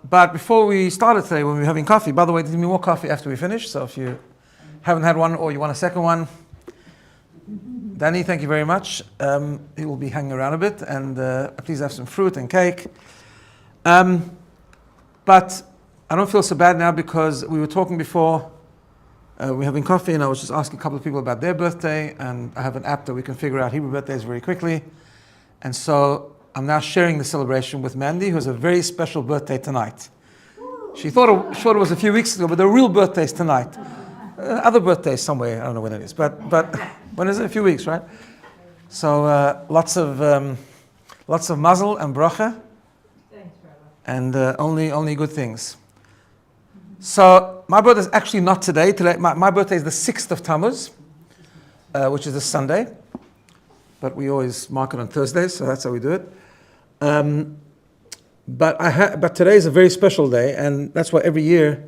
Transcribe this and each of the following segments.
But before we started today, when we were having coffee, by the way, there's going to be more coffee after we finish. So if you haven't had one or you want a second one, Danny, thank you very much. He will be hanging around a bit, and please have some fruit and cake. But I don't feel so bad now because we were talking before we were having coffee, and I was just asking a couple of people about their birthday, and I have an app that we can figure out Hebrew birthdays very quickly. And so I'm now sharing the celebration with Mandy, who has a very special birthday tonight. She thought it was a few weeks ago, but the real birthday's tonight. Other birthdays somewhere, I don't know when it is, but when is it? A few weeks, right? So lots of mazel and bracha, and only good things. So my birthday is actually not today. My birthday is the 6th of Tammuz, which is this Sunday. But we always mark it on Thursdays, so that's how we do it. But today is a very special day, and that's why every year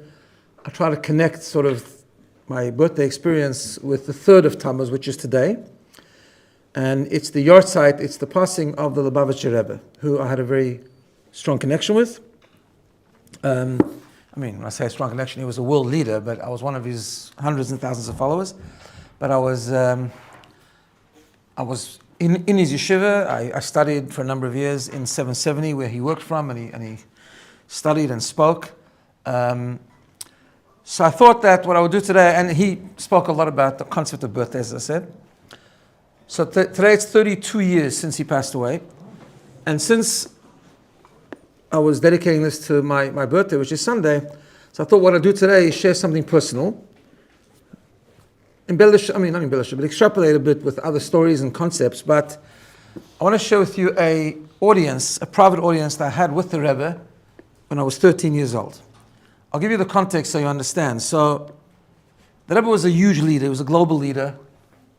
I try to connect sort of my birthday experience with the 3rd of Tammuz, which is today. And it's the yahrzeit, it's the passing of the Lubavitcher Rebbe, who I had a very strong connection with. When I say a strong connection, he was a world leader, but I was one of his hundreds and thousands of followers. But I was in his yeshiva. I studied for a number of years in 770, where he worked from, and he studied and spoke. So I thought that what I would do today, and he spoke a lot about the concept of birthday, as I said. So today it's 32 years since he passed away. And since I was dedicating this to my birthday, which is Sunday, so I thought what I'd do today is share something personal. Not embellish it, but extrapolate a bit with other stories and concepts. But I want to share with you a private audience that I had with the Rebbe when I was 13 years old. I'll give you the context so you understand. So the Rebbe was a huge leader. He was a global leader,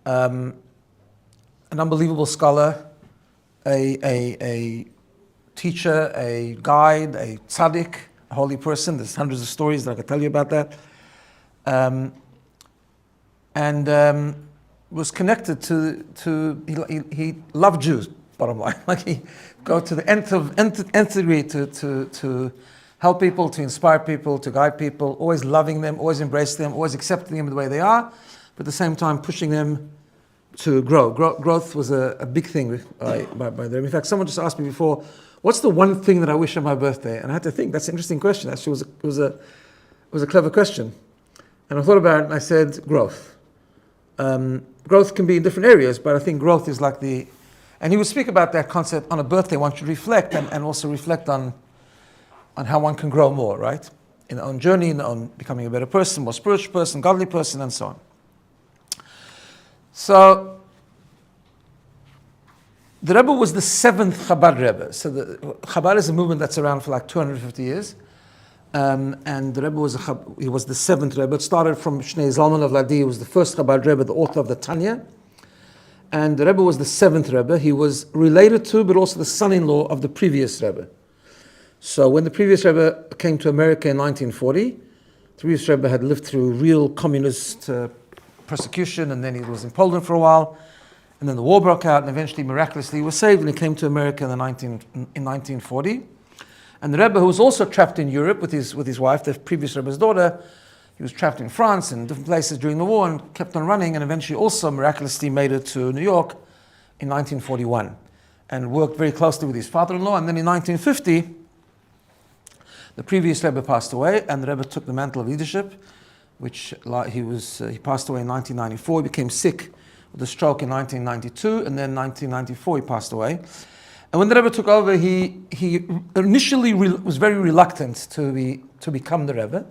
an unbelievable scholar, a teacher, a guide, a tzaddik, a holy person. There's hundreds of stories that I could tell you about that. And was connected he loved Jews, bottom line. Like he go to the nth degree to help people, to inspire people, to guide people, always loving them, always embracing them, always accepting them the way they are, but at the same time pushing them to grow. Growth was a big thing by them. In fact, someone just asked me before, what's the one thing that I wish on my birthday? And I had to think, that's an interesting question. Actually, it was a clever question. And I thought about it and I said, growth. Growth can be in different areas, but I think growth is like and he would speak about that concept on a birthday. One should reflect and also reflect on how one can grow more, right? In their own journey, in their own becoming a better person, more spiritual person, godly person, and so on. So, the Rebbe was the 7th Chabad Rebbe. So Chabad is a movement that's around for like 250 years. And the Rebbe was the 7th Rebbe. It started from Shnei Zalman of Ladi, who was the first Chabad Rebbe, the author of the Tanya. And the Rebbe was the 7th Rebbe. He was related to, but also the son-in-law of the previous Rebbe. So when the previous Rebbe came to America in 1940, the previous Rebbe had lived through real communist persecution, and then he was in Poland for a while, and then the war broke out, and eventually, miraculously, he was saved, and he came to America in 1940. And the Rebbe, who was also trapped in Europe with his wife, the previous Rebbe's daughter, he was trapped in France and different places during the war and kept on running, and eventually also miraculously made it to New York in 1941 and worked very closely with his father-in-law. And then in 1950, the previous Rebbe passed away, and the Rebbe took the mantle of leadership, which he passed away in 1994. He became sick with a stroke in 1992, and then 1994 he passed away. And when the Rebbe took over, he initially was very reluctant to become the Rebbe.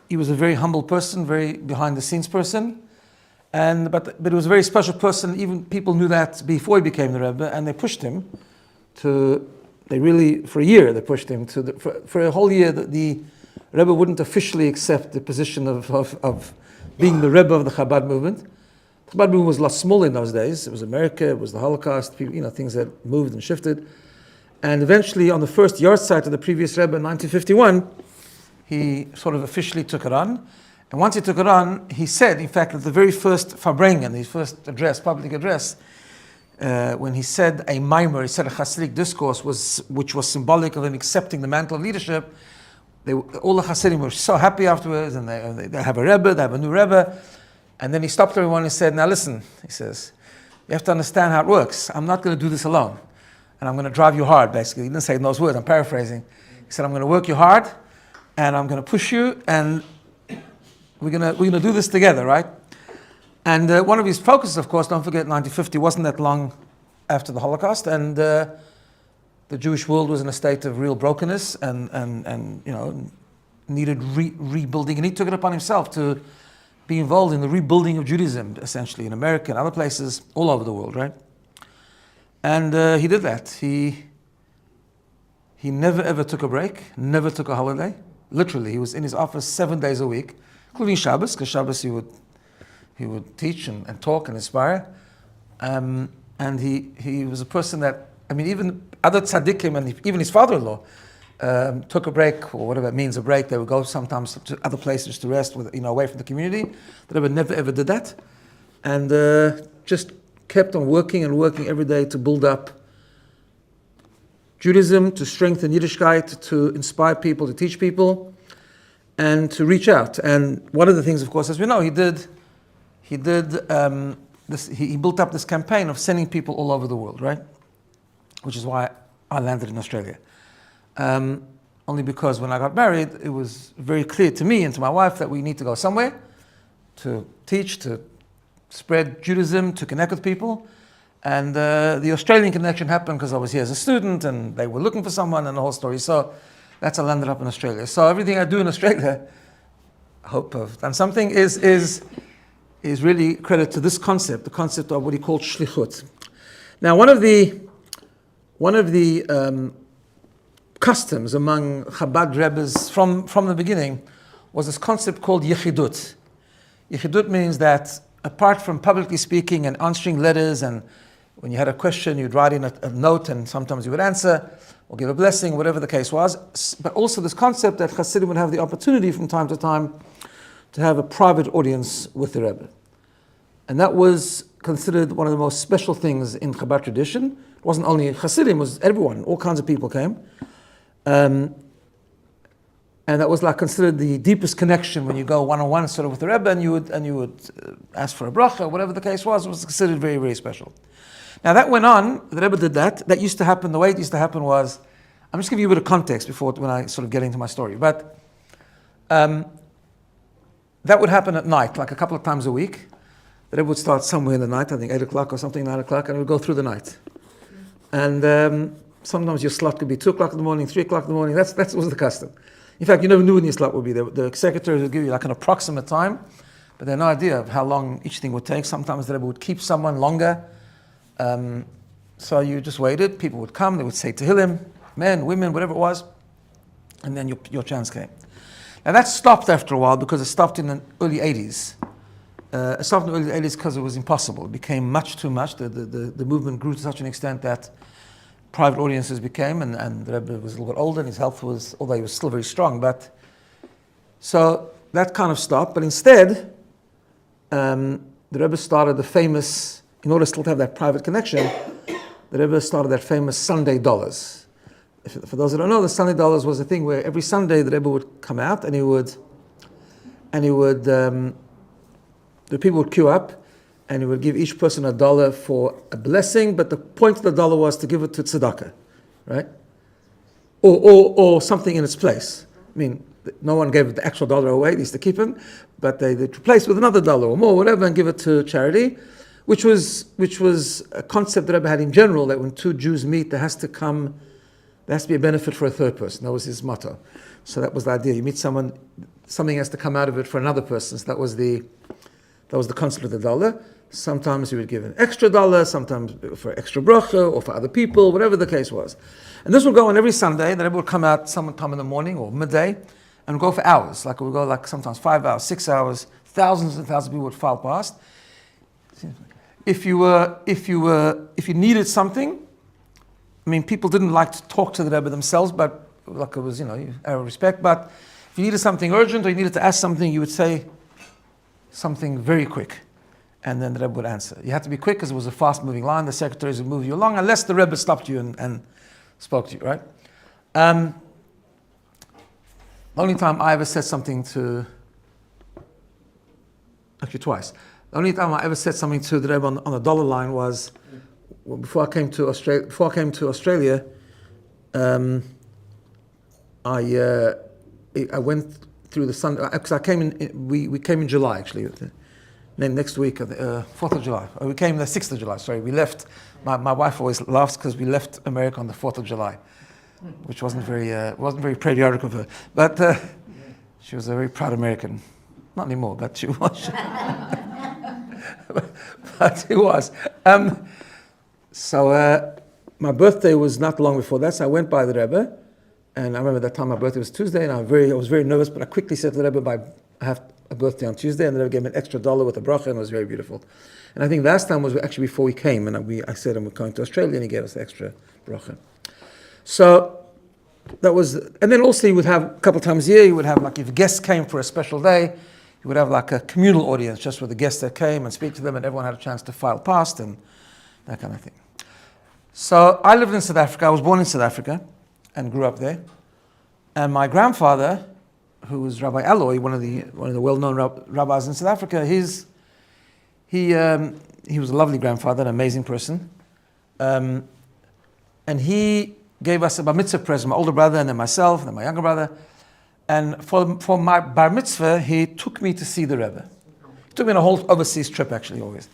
He was a very humble person, very behind-the-scenes person, but he was a very special person. Even people knew that before he became the Rebbe, and they pushed him for a year, they pushed him for a whole year. The Rebbe wouldn't officially accept the position of being the Rebbe of the Chabad movement. The Chabad movement was a lot smaller in those days. It was America, it was the Holocaust, things that moved and shifted. And eventually, on the first yahrzeit of the previous Rebbe in 1951, he sort of officially took it on. And once he took it on, he said, in fact, at the very first Farbrengen, his first public address, when he said a mimer, he said a Hasidic discourse, which was symbolic of him accepting the mantle of leadership. All the Hasidim were so happy afterwards, and they have a Rebbe, they have a new Rebbe. And then he stopped everyone and said, now listen, he says, you have to understand how it works. I'm not going to do this alone. And I'm going to drive you hard, basically. He didn't say those words, I'm paraphrasing. He said, I'm going to work you hard, and I'm going to push you, and we're going to do this together, right? And one of his focuses, of course, don't forget, 1950 wasn't that long after the Holocaust, and the Jewish world was in a state of real brokenness and needed rebuilding. And he took it upon himself to be involved in the rebuilding of Judaism, essentially, in America and other places all over the world, right? And he did that. He never ever took a break, never took a holiday. Literally, he was in his office 7 days a week, including Shabbos, because Shabbos he would teach and talk and inspire. And he was a person that, even other tzaddikim and even his father-in-law took a break, or whatever it means, a break. They would go sometimes to other places to rest, away from the community. The Rebbe never ever did that, and just kept on working and working every day to build up Judaism, to strengthen Yiddishkeit, to inspire people, to teach people, and to reach out. And one of the things, of course, as we know, he built up this campaign of sending people all over the world, right? Which is why I landed in Australia. Only because when I got married, it was very clear to me and to my wife that we need to go somewhere to teach, to spread Judaism, to connect with people. And the Australian connection happened because I was here as a student and they were looking for someone and the whole story. So that's how I landed up in Australia. So everything I do in Australia, I hope I've done something, is really credit to this concept, the concept of what he called shlichut. Now, one of the customs among Chabad Rebbes from the beginning was this concept called yechidut. Yechidut means that apart from publicly speaking and answering letters, and when you had a question, you'd write in a note and sometimes you would answer or give a blessing, whatever the case was, but also this concept that Hasidim would have the opportunity from time to time to have a private audience with the Rebbe. And that was considered one of the most special things in Chabad tradition. It wasn't only Hasidim, it was everyone, all kinds of people came. And that was like considered the deepest connection when you go one-on-one sort of with the Rebbe and you would ask for a bracha, whatever the case was. It was considered very, very special. Now that went on, the Rebbe did that. That used to happen, the way it used to happen was, I'm just giving you a bit of context when I sort of get into my story, but that would happen at night, like a couple of times a week. The Rebbe would start somewhere in the night, I think 8 o'clock or something, 9 o'clock, and it would go through the night. And sometimes your slot could be 2 o'clock in the morning, 3 o'clock in the morning. That was the custom. In fact, you never knew when your slot would be. The secretaries would give you like an approximate time, but they had no idea of how long each thing would take. Sometimes the Rebbe would keep someone longer. So you just waited. People would come. They would say Tehillim, men, women, whatever it was, and then your chance came. Now that stopped after a while because it stopped in the early 80s. It stopped in the early 80s because it was impossible. It became much too much. The movement grew to such an extent that private audiences became, and the Rebbe was a little bit older and his health was, although he was still very strong, but so that kind of stopped. But instead, the Rebbe started the famous, in order still to have that private connection, the Rebbe started that famous Sunday dollars. For those that don't know, the Sunday dollars was a thing where every Sunday the Rebbe would come out and the people would queue up, and he would give each person $1 for a blessing, but the point of the dollar was to give it to tzedakah, right? Or something in its place. I mean, no one gave the actual dollar away, they used to keep him, but they replaced with another $1 or more, whatever, and give it to charity, which was a concept that Rebbe had in general, that when two Jews meet, there has to be a benefit for a third person. That was his motto. So that was the idea. You meet someone, something has to come out of it for another person. So that was the concept of the dollar. Sometimes he would give an extra $1, sometimes for extra bracha or for other people, whatever the case was. And this would go on every Sunday. The Rebbe would come out sometime in the morning or midday and go for hours. Like it would go sometimes 5 hours, 6 hours. Thousands and thousands of people would file past. If you needed something, I mean, people didn't like to talk to the Rebbe themselves, but like it was, out of respect. But if you needed something urgent or you needed to ask something, you would say something very quick. and then the Rebbe would answer. You had to be quick because it was a fast-moving line. The secretaries would move you along unless the Rebbe stopped you and spoke to you, right? The only time I ever said something to, actually twice, the only time I ever said something to the Rebbe on the dollar line was before I came to Australia. I went through the sun because I came in. We came in July actually. Then next week, 4th of July. We came the 6th of July. Sorry, we left. My wife always laughs because we left America on the 4th of July, which wasn't very patriotic of her. But she was a very proud American. Not anymore, but she was. But it was. So my birthday was not long before that. So I went by the Rebbe. And I remember that time my birthday was Tuesday, and I was very nervous, but I quickly said to the Rebbe, I have a birthday on Tuesday, and the Rebbe gave me an extra $1 with a bracha, and it was very beautiful. And I think last time was actually before we came, and I said I'm going to Australia, and he gave us the extra bracha. So that was, and then also you would have, a couple of times a year, you would have, like, if guests came for a special day, you would have like a communal audience, just with the guests that came and speak to them, and everyone had a chance to file past, and that kind of thing. So I lived in South Africa, I was born in South Africa, and grew up there. And my grandfather, who was Rabbi Alloy, one of the well-known rabbis in South Africa, he was a lovely grandfather, an amazing person. And he gave us a bar mitzvah present, my older brother, and then myself, and then my younger brother. And for my bar mitzvah, he took me to see the Rebbe. He took me on a whole overseas trip, actually, always.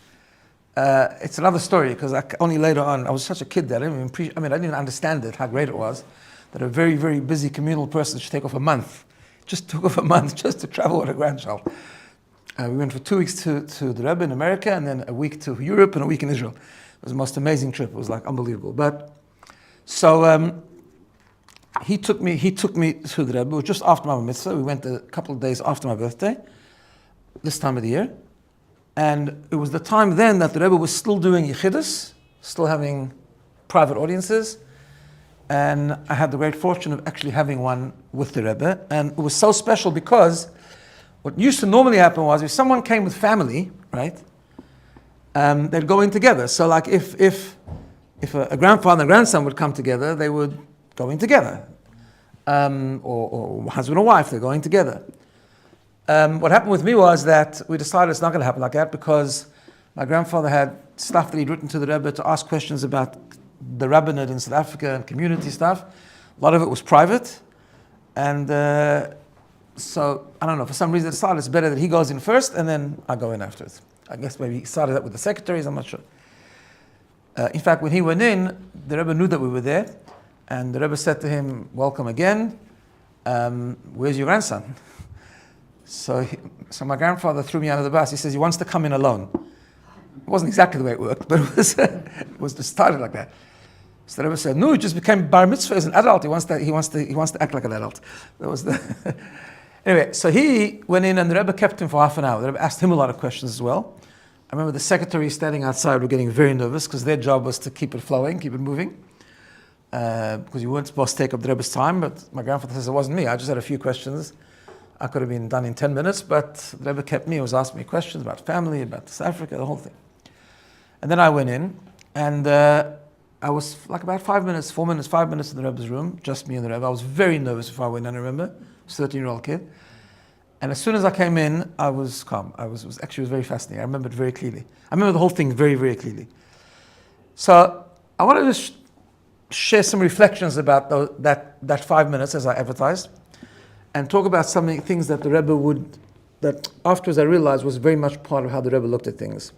It's another story, because only later on, I was such a kid that I didn't even understand it, how great it was, that a very, very busy communal person should take off a month. Just took off a month just to travel with a grandchild. We went for 2 weeks to the Rebbe in America, and then a week to Europe and a week in Israel. It was the most amazing trip. It was like unbelievable. But so he took me to the Rebbe. It was just after my mitzvah. We went a couple of days after my birthday, this time of the year. And it was the time then that the Rebbe was still doing yichidus, still having private audiences. And I had the great fortune of actually having one with the Rebbe. And it was so special because what used to normally happen was if someone came with family, right, they'd go in together. So like if a grandfather and grandson would come together, they would go in together. Or husband or wife, they're going together. What happened with me was that we decided it's not going to happen like that because my grandfather had stuff that he'd written to the Rebbe to ask questions about the rabbinate in South Africa and community stuff. A lot of it was private. And so, I don't know, for some reason I decided it's better that he goes in first and then I go in afterwards. I guess maybe he started that with the secretaries, I'm not sure. In fact, when he went in, the Rebbe knew that we were there. And the Rebbe said to him, welcome again. Where's your grandson? So my grandfather threw me under the bus. He says he wants to come in alone. It wasn't exactly the way it worked, but it was just started like that. So the Rebbe said, no, he just became bar mitzvah as an adult. He wants to act like an adult. That was the anyway. So he went in, and the Rebbe kept him for half an hour. The Rebbe asked him a lot of questions as well. I remember the secretaries standing outside were getting very nervous because their job was to keep it flowing, keep it moving, because you weren't supposed to take up the Rebbe's time. But my grandfather says it wasn't me. I just had a few questions. I could have been done in 10 minutes, but the Rebbe kept me. He was asking me questions about family, about South Africa, the whole thing. And then I went in, and I was like about 5 minutes in the Rebbe's room, just me and the Rebbe. I was very nervous before I went in, I remember. I was a 13-year-old kid. And as soon as I came in, I was calm. It was very fascinating. I remember it very clearly. I remember the whole thing very, very clearly. So I wanted to share some reflections about that 5 minutes as I advertised, and talk about things that the Rebbe that afterwards I realized was very much part of how the Rebbe looked at things.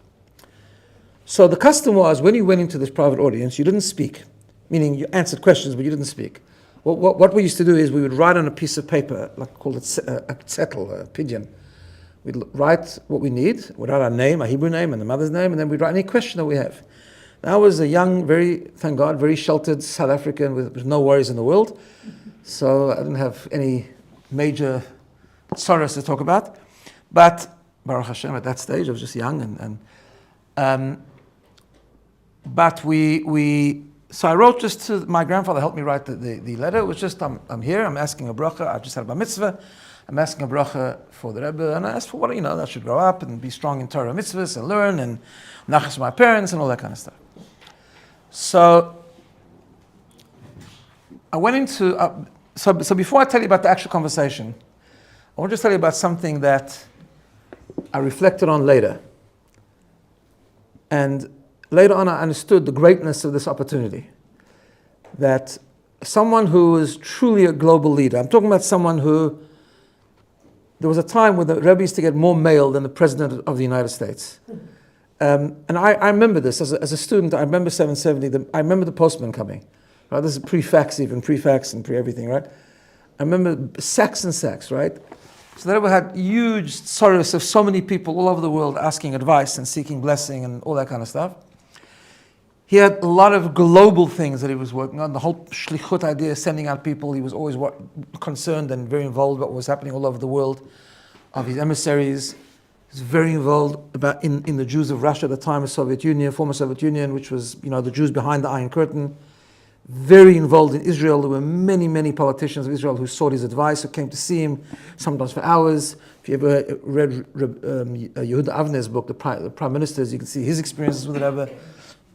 So the custom was, when you went into this private audience, you didn't speak, meaning you answered questions, but you didn't speak. What we used to do is we would write on a piece of paper, like called a zettel, a pigeon. We'd write what we need, we'd write our name, our Hebrew name, and the mother's name, and then we'd write any question that we have. Now I was a young, thank God, very sheltered South African with no worries in the world. So I didn't have any major sorrows to talk about. But Baruch Hashem, at that stage, I was just young, but we So I wrote just to my grandfather, helped me write the letter. It was just, I'm here, I'm asking a bracha. I just had a bar mitzvah. I'm asking a bracha for the Rebbe, and I asked for what, I should grow up and be strong in Torah mitzvahs and learn, and nachas my parents and all that kind of stuff. So I went into, so before I tell you about the actual conversation, I want to just tell you about something that I reflected on later. And later on I understood the greatness of this opportunity. That someone who is truly a global leader, I'm talking about someone who, there was a time when the Rebbe used to get more mail than the President of the United States. And I remember this, as a student, I remember 770, I remember the postman coming. Right? This is pre-fax even, pre-fax and pre-everything, right? I remember sacks and sacks, right? So the Rebbe had huge sorrows of so many people all over the world asking advice and seeking blessing and all that kind of stuff. He had a lot of global things that he was working on. The whole shlichut idea, sending out people, he was always concerned and very involved about what was happening all over the world, of his emissaries. He was very involved in the Jews of Russia at the time, of Soviet Union, former Soviet Union, which was, the Jews behind the Iron Curtain. Very involved in Israel. There were many, many politicians of Israel who sought his advice, who came to see him, sometimes for hours. If you ever read Yehuda Avner's book, the Prime Ministers, you can see his experiences with the Rebbe.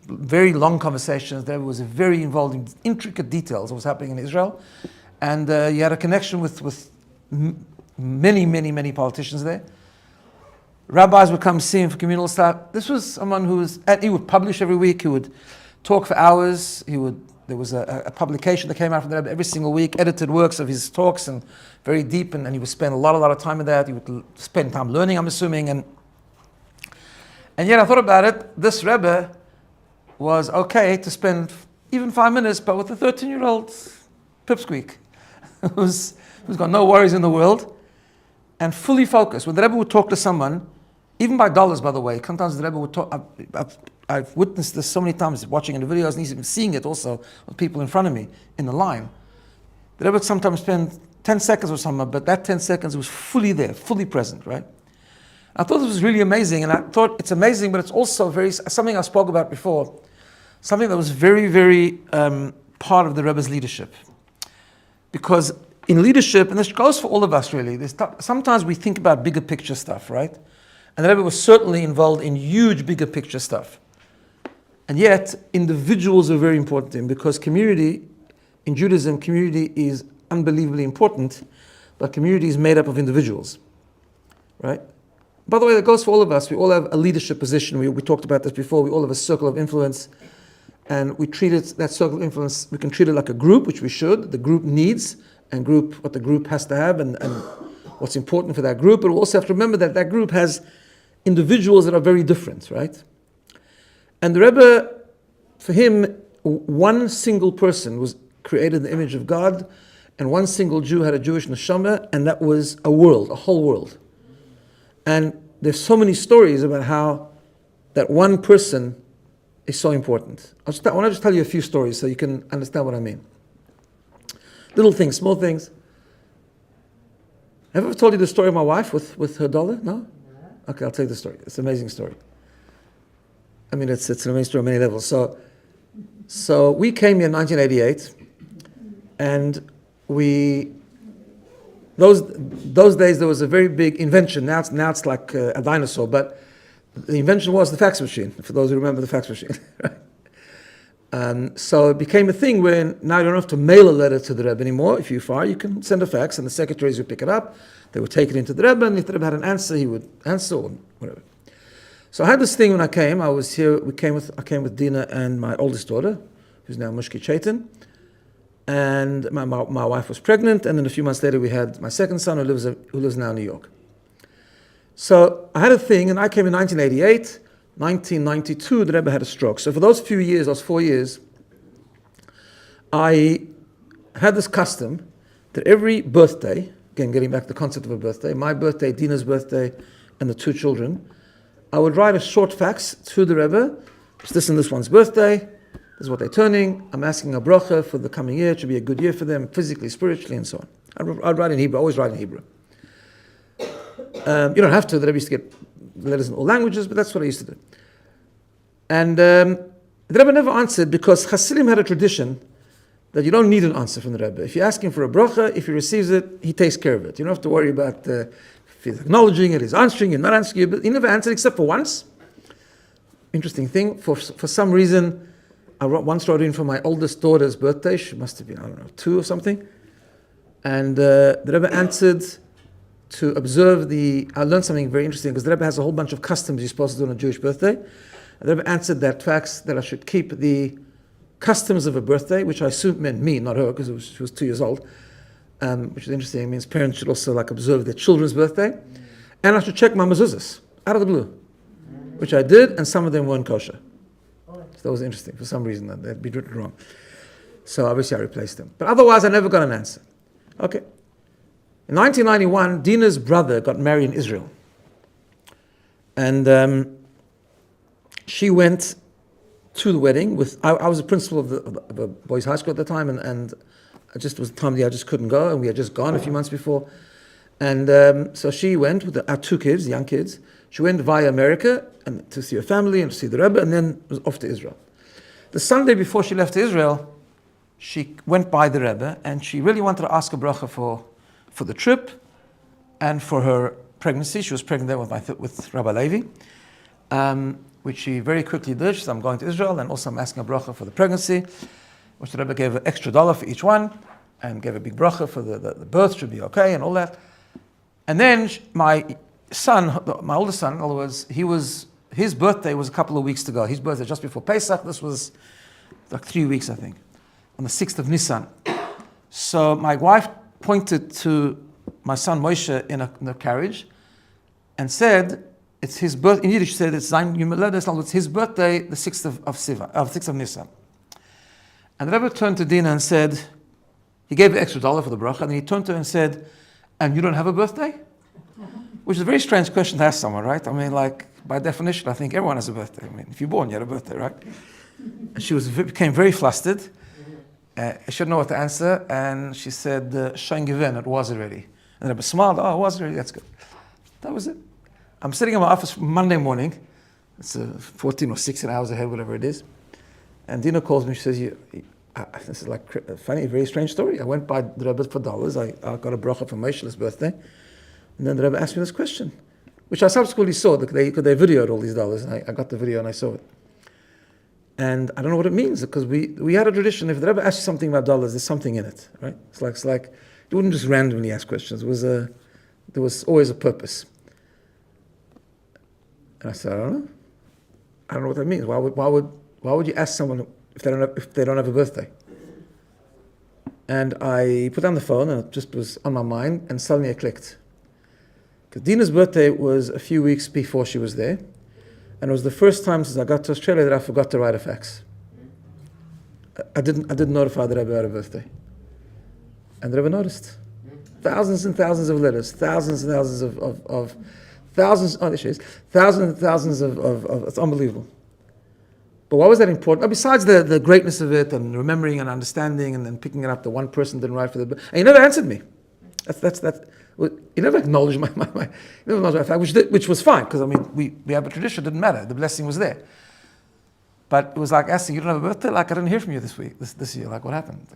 Very long conversations. There was very involved in intricate details of what was happening in Israel. And he had a connection with many, many, many politicians there. Rabbis would come see him for communal stuff. This was someone he would publish every week. He would talk for hours. There was a publication that came out from the Rebbe every single week, edited works of his talks, and very deep, and he would spend a lot of time with that. He would spend time learning, I'm assuming. And yet I thought about it, this Rebbe was okay to spend even 5 minutes, but with a 13-year-old pipsqueak who's got no worries in the world, and fully focused. When the Rebbe would talk to someone, even by dollars, by the way, sometimes the Rebbe would talk, I've witnessed this so many times, watching in the videos and even seeing it also with people in front of me in the line. The Rebbe would sometimes spend 10 seconds with someone, but that 10 seconds was fully there, fully present, right? I thought this was really amazing, and I thought it's amazing, but it's also something I spoke about before, something that was very, very part of the Rebbe's leadership. Because in leadership, and this goes for all of us really, sometimes we think about bigger picture stuff, right? And the Rebbe was certainly involved in huge bigger picture stuff. And yet, individuals are very important to him, because community, in Judaism, community is unbelievably important, but community is made up of individuals, right? By the way, that goes for all of us. We all have a leadership position. We talked about this before. We all have a circle of influence, and we treat that circle of influence, we can treat it like a group, which we should. The group needs, and what the group has to have, and what's important for that group. But we also have to remember that group has individuals that are very different, right? And the Rebbe, for him, one single person was created in the image of God, and one single Jew had a Jewish neshama, and that was a whole world. And there's so many stories about how that one person is so important. I want to just tell you a few stories so you can understand what I mean. Little things, small things. Have I ever told you the story of my wife with her dollar? No? Okay, I'll tell you the story. It's an amazing story. I mean, it's an amazing story on many levels. So we came here in 1988, and those days there was a very big invention. Now it's like a dinosaur, but the invention was the fax machine, for those who remember the fax machine. Right? So it became a thing where now you don't have to mail a letter to the Rebbe anymore. If you're far, you can send a fax, and the secretaries would pick it up. They would take it into the Rebbe, and if the Rebbe had an answer, he would answer or whatever. So I had this thing when I came. I was here. I came with Dina and my oldest daughter, who's now Mushki Chaitin, and my wife was pregnant. And then a few months later, we had my second son, who lives now in New York. So I had a thing, and I came in 1988. 1992, the Rebbe had a stroke. So for those 4 years, I had this custom that every birthday, again getting back to the concept of a birthday, my birthday, Dina's birthday, and the two children, I would write a short fax to the Rebbe. It's this and this one's birthday. This is what they're turning. I'm asking a bracha for the coming year. It should be a good year for them, physically, spiritually, and so on. I'd write in Hebrew. I always write in Hebrew. You don't have to. The Rebbe used to get letters in all languages, but that's what I used to do. And The Rebbe never answered because Hasidim had a tradition that you don't need an answer from the Rebbe. If you ask him for a bracha, if he receives it, he takes care of it. You don't have to worry about if he's acknowledging it, he's answering it, not answering it. But he never answered except for once. Interesting thing, for some reason, I once wrote in for my oldest daughter's birthday. She must have been, 2 or something. And the Rebbe answered to observe I learned something very interesting because the Rebbe has a whole bunch of customs you're supposed to do on a Jewish birthday. And the Rebbe answered that fax that I should keep the customs of a birthday, which I assumed meant me, not her, because she was 2 years old, which is interesting. It means parents should also observe their children's birthday. And I should check my mezuzahs, out of the blue, which I did, and some of them weren't kosher. So that was interesting. For some reason, they'd been written wrong. So obviously I replaced them. But otherwise, I never got an answer. Okay. In 1991, Dina's brother got married in Israel. And she went to the wedding I was the principal of a boys' high school at the time, and it just was the time I just couldn't go, and we had just gone a few months before. And so she went with our 2 kids, young kids. She went via America and to see her family and to see the Rebbe, and then was off to Israel. The Sunday before she left to Israel, she went by the Rebbe, and she really wanted to ask a bracha for the trip and for her pregnancy. She was pregnant there with Rabbi Levi, which she very quickly did. She said, I'm going to Israel, and also I'm asking a bracha for the pregnancy, which the Rebbe gave an extra $1 for each one, and gave a big bracha for the birth should be okay, and all that. And then my son, my oldest son, in other words, his birthday was a couple of weeks to go. His birthday just before Pesach. This was like 3 weeks, I think, on the 6th of Nisan. So my wife pointed to my son Moshe in the carriage and said, it's his birth. In Yiddish, she said, it's his birthday, the 6th of Nisan. And the Rebbe turned to Dina and said, he gave the extra $1 for the bracha, and he turned to her and said, and you don't have a birthday? Which is a very strange question to ask someone, right? I mean, by definition, I think everyone has a birthday. I mean, if you're born, you have a birthday, right? And she became very flustered. She didn't know what to answer, and she said, Shein Given, it was already. And the Rebbe smiled, it was already, that's good. That was it. I'm sitting in my office Monday morning. It's 14 or 16 hours ahead, whatever it is. And Dina calls me, she says, this is like a funny, very strange story. I went by the Rebbe for $. I got a bracha for Moshe's birthday. And then the Rebbe asked me this question, which I subsequently saw, because they videoed all these $, and I got the video and I saw it. And I don't know what it means, because we had a tradition, if the Rebbe asks you something about $, there's something in it, right? It's like you wouldn't just randomly ask questions. There was always a purpose. And I said, I don't know what that means. Why would you ask someone if they don't have a birthday? And I put down the phone, and it just was on my mind, and suddenly it clicked. Because Dina's birthday was a few weeks before she was there, and it was the first time since I got to Australia that I forgot to write a fax. I didn't notify the Rebbe about her birthday, and the Rebbe noticed. Thousands and thousands of letters, thousands and thousands of thousands. Oh, there she is. Thousands and thousands of. It's unbelievable. But why was that important? Besides the greatness of it and remembering and understanding and then picking it up, the one person didn't write for the. And he never answered me. That's. He never acknowledged my fact, which was fine, because I mean we have a tradition. It didn't matter. The blessing was there. But it was like asking, you don't have a birthday? Like, I didn't hear from you this year. Like, what happened?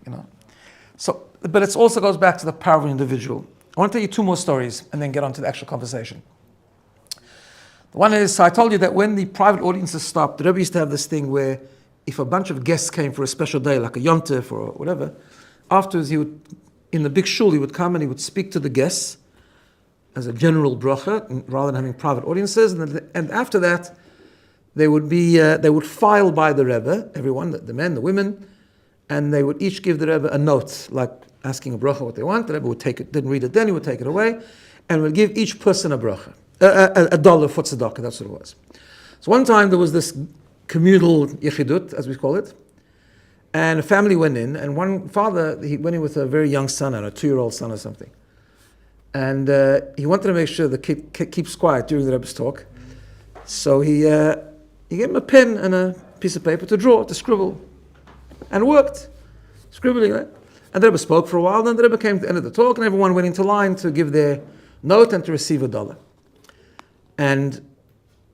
So, but it also goes back to the power of an individual. I want to tell you 2 more stories and then get on to the actual conversation. The one is, so I told you that when the private audiences stopped, the Rebbe used to have this thing where if a bunch of guests came for a special day, like a yontif or whatever, afterwards he would, in the big shul, he would come and he would speak to the guests as a general bracha, rather than having private audiences. And after that, they would file by the Rebbe, everyone, the men, the women, and they would each give the Rebbe a note, like asking a bracha what they want. The Rebbe would take it, didn't read it then, he would take it away, and would give each person a bracha, a $1 for tzedakah, that's what it was. So one time there was this communal yechidut, as we call it, and a family went in, and one father, he went in with a very young son, a 2-year-old son or something. And he wanted to make sure the kid keeps quiet during the Rebbe's talk. So he gave him a pen and a piece of paper to draw, to scribble. And it worked, scribbling that. And the Rebbe spoke for a while, then the Rebbe came to the end of the talk, and everyone went into line to give their note and to receive a $1. And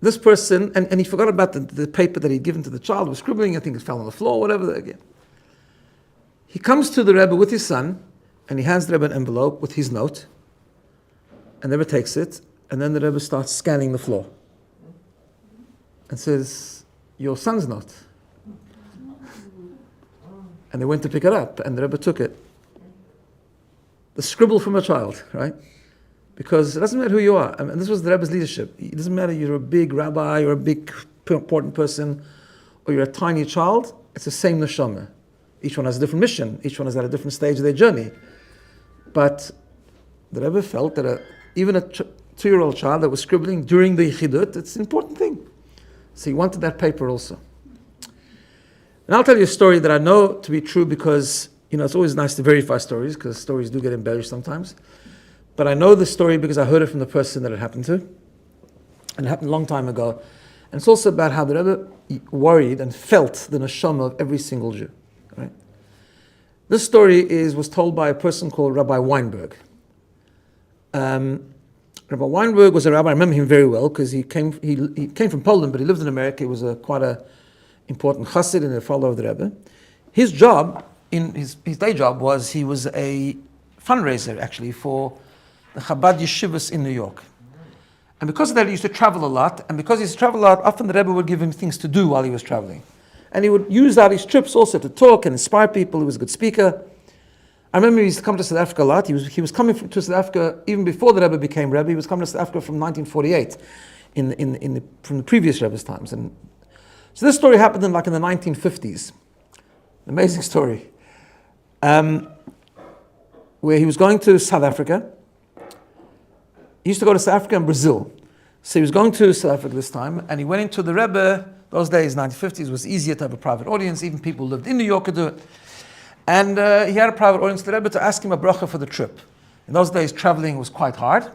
this person, and he forgot about the paper that he'd given to the child, was scribbling, I think it fell on the floor, whatever, again. He comes to the Rebbe with his son, and he hands the Rebbe an envelope with his note, and the Rebbe takes it, and then the Rebbe starts scanning the floor, and says, your son's note. And they went to pick it up, and the Rebbe took it. The scribble from a child, right? Because it doesn't matter who you are. I mean, this was the Rebbe's leadership. It doesn't matter you're a big rabbi, or a big important person, or you're a tiny child. It's the same neshama. Each one has a different mission. Each one is at a different stage of their journey. But the Rebbe felt that even a 2-year-old child that was scribbling during the Yechidut, it's an important thing. So he wanted that paper also. And I'll tell you a story that I know to be true because, it's always nice to verify stories because stories do get embellished sometimes. But I know the story because I heard it from the person that it happened to. And it happened a long time ago. And it's also about how the Rebbe worried and felt the neshama of every single Jew. Right? This story was told by a person called Rabbi Weinberg. Rabbi Weinberg was a rabbi. I remember him very well because he came from Poland, but he lived in America. He was quite an important chassid and a follower of the Rebbe. His job, his day job, was he was a fundraiser actually for the Chabad yeshivas in New York. And because of that, he used to travel a lot. And because he used to travel a lot, often the Rebbe would give him things to do while he was traveling. And he would use out his trips also to talk and inspire people. He was a good speaker. I remember he used to come to South Africa a lot. He was coming to South Africa even before the Rebbe became Rebbe. He was coming to South Africa from 1948, from the previous Rebbe's times. And so this story happened in the 1950s. Amazing story. Where he was going to South Africa. He used to go to South Africa and Brazil. So he was going to South Africa this time, and he went into the Rebbe. Those days, 1950s, it was easier to have a private audience. Even people who lived in New York could do it. And he had a private audience to the Rebbe to ask him a bracha for the trip. In those days, traveling was quite hard.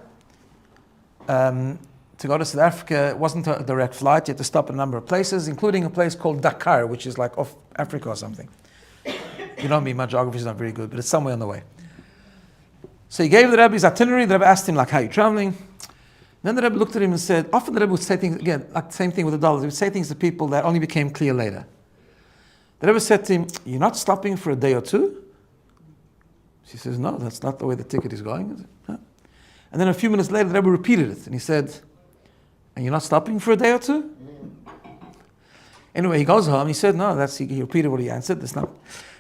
To go to South Africa, it wasn't a direct flight. You had to stop at a number of places, including a place called Dakar, which is like off Africa or something. You know me, my geography is not very good, but it's somewhere on the way. So he gave the Rebbe his itinerary. The Rebbe asked him, how are you traveling? Then the Rebbe looked at him and said, often the Rebbe would say things, again, like the same thing with the dollars. He would say things to people that only became clear later. The Rebbe said to him, you're not stopping for a day or two? He says, no, that's not the way the ticket is going. Huh? And then a few minutes later, the Rebbe repeated it. And he said, and you're not stopping for a day or two? Anyway, he goes home. He said, no, he repeated what he answered. That's not.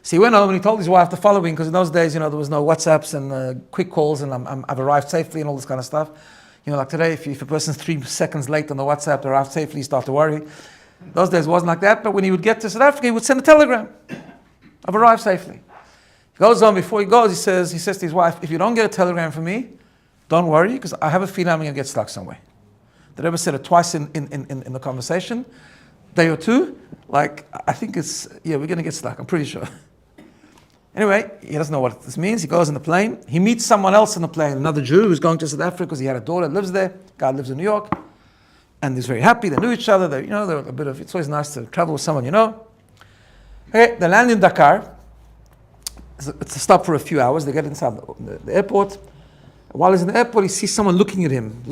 So he went home and he told his wife the following, because in those days, there was no WhatsApps and quick calls and I've arrived safely and all this kind of stuff. Like today, if a person's 3 seconds late on the WhatsApp, they arrived safely, you start to worry. Those days it wasn't like that, but when he would get to South Africa, he would send a telegram. I've arrived safely. He goes home, before he goes, he says to his wife, if you don't get a telegram from me, don't worry, because I have a feeling I'm going to get stuck somewhere. The Rebbe said it twice in the conversation, day or two, I think we're going to get stuck, I'm pretty sure. Anyway, he doesn't know what this means. He goes in the plane. He meets someone else in the plane, another Jew who's going to South Africa because he had a daughter that lives there. God lives in New York. And he's very happy. They knew each other. They're a bit of, it's always nice to travel with someone you know. Okay, they land in Dakar. It's a stop for a few hours. They get inside the airport. While he's in the airport, he sees someone looking at him.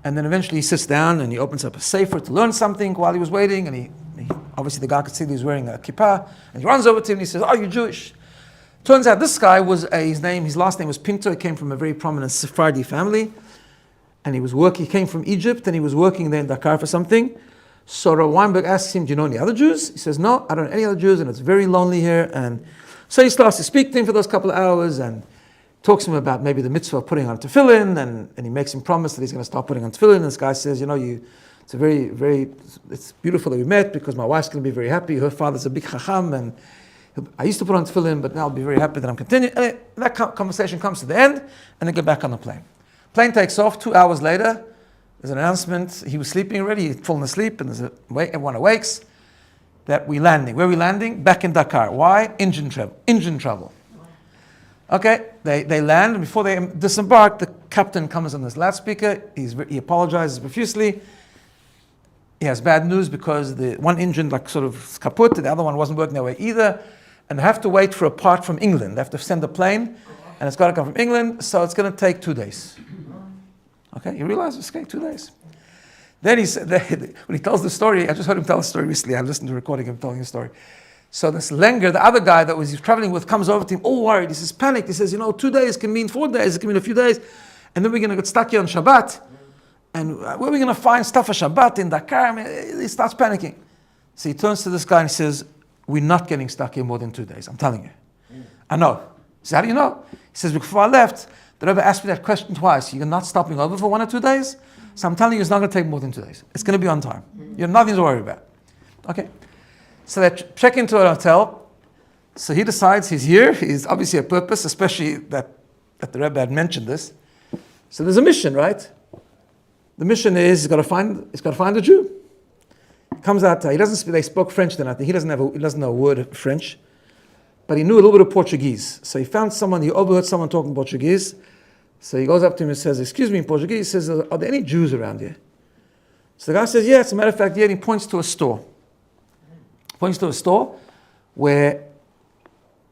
And then eventually he sits down and he opens up a sefer to learn something while he was waiting. And he obviously the guy could see that he was wearing a kippah. And he runs over to him and he says, "Oh, you're Jewish." Turns out this guy was his last name was Pinto. He came from a very prominent Sephardi family. And he came from Egypt and he was working there in Dakar for something. So Rabbi Weinberg asks him, "Do you know any other Jews?" He says, "No, I don't know any other Jews and it's very lonely here." And so he starts to speak to him for those couple of hours and talks to him about maybe the mitzvah of putting on tefillin, and he makes him promise that he's going to start putting on tefillin. And this guy says, it's a very, very, it's beautiful that we met because my wife's going to be very happy. Her father's a big chacham, and I used to put on tefillin, but now I'll be very happy that I'm continuing. And that conversation comes to the end, and they get back on the plane. Plane takes off. 2 hours later, there's an announcement. He was sleeping already. He'd fallen asleep, and everyone awakes that we're landing. Where are we landing? Back in Dakar. Why? Engine trouble. Okay, they land, and before they disembark, the captain comes on this loudspeaker. He apologizes profusely. He has bad news because the one engine sort of kaput, the other one wasn't working that way either, and they have to wait for a part from England. They have to send a plane, and it's got to come from England, so it's going to take 2 days. Okay, he realizes, okay, 2 days. Then he said, when he tells the story, I just heard him tell the story recently. I listened to a recording of him telling the story. So this Lenger, the other guy that was traveling with, comes over to him, all worried. He says, panicked. He says, 2 days can mean 4 days, it can mean a few days. And then we're going to get stuck here on Shabbat. And where are we going to find stuff for Shabbat in Dakar? I mean, he starts panicking. So he turns to this guy and he says, we're not getting stuck here more than 2 days. I'm telling you. I know. He says, how do you know? He says, before I left, the Rebbe asked me that question twice. You're not stopping over for 1 or 2 days? So I'm telling you, it's not going to take more than 2 days. It's going to be on time. You have nothing to worry about. Okay? So they check into a hotel. So he decides he's here. He's obviously a purpose, especially that the Rebbe had mentioned this. So there's a mission, right? The mission is he's got to find a Jew. He comes out. They spoke French then. I think he doesn't know a word of French, but he knew a little bit of Portuguese. So he found someone. He overheard someone talking Portuguese. So he goes up to him and says, "Excuse me," in Portuguese. He says, "Are there any Jews around here?" So the guy says, "Yeah." As a matter of fact, yeah. And he points to a store. Points to a store where